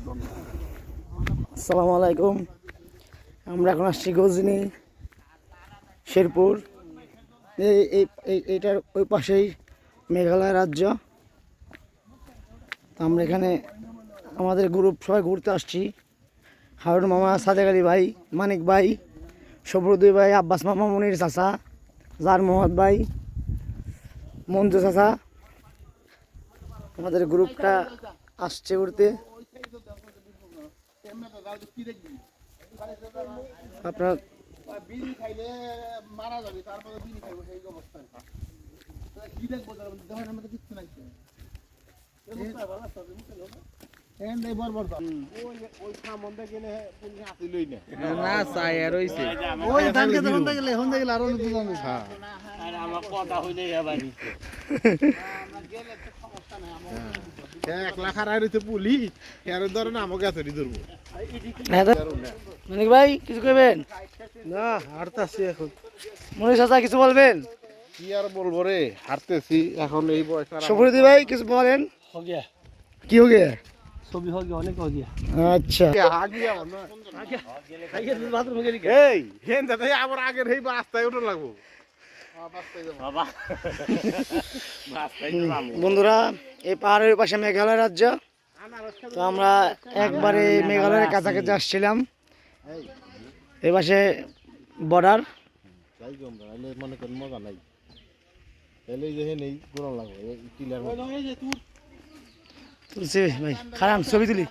আসসালামু আলাইকুম। আমরা এখন আসছি গজনি শেরপুর। এইটার ওই পাশেই মেঘালয় রাজ্য। আমরা এখানে আমাদের গ্রুপ সবাই ঘুরতে আসছি। হারুন মামা, সাদেক আলী ভাই, মানিক ভাই, সবরুদ্দি ভাই, আব্বাস মামা, মনির চাচা, জার মোহাম্মদ ভাই, মঞ্জু চাচা, আমাদের গ্রুপটা আসছে ঘুরতে। আপনার বিড়ি খাইলে মারা যাবে, তারপরে বিড়ি খাইবো সেই অবস্থা কি দেখবো দেহের মধ্যে কিচ্ছু নাই। ভাই কিছু করবেন না, হারতাছি এখন। মনির চাচা কিছু বলবেন? কি আর বলবো রে, হারতেছি এখন এই বয়স। সফরুদ্দি ভাই কিছু বলেন। हो गया কি हो गया? ছবি हो गया অনেক हो गया আচ্ছা বাথরুম গেলি এই হেন যাতে আবার আগের এই রাস্তায় উঠে লাগবো। বাবা বন্ধুরা, এই পাহাড়ের পাশে মেঘালয় রাজ্য। তো আমরা একবারে মেঘালয়ের কাছাকাছি আসছিলাম। এই পাশে বর্ডার। মনে করেন মজা নাই, তাহলে যে নেই গরম লাগবে। তুলছি ভাই, খারাপ ছবি তুলি।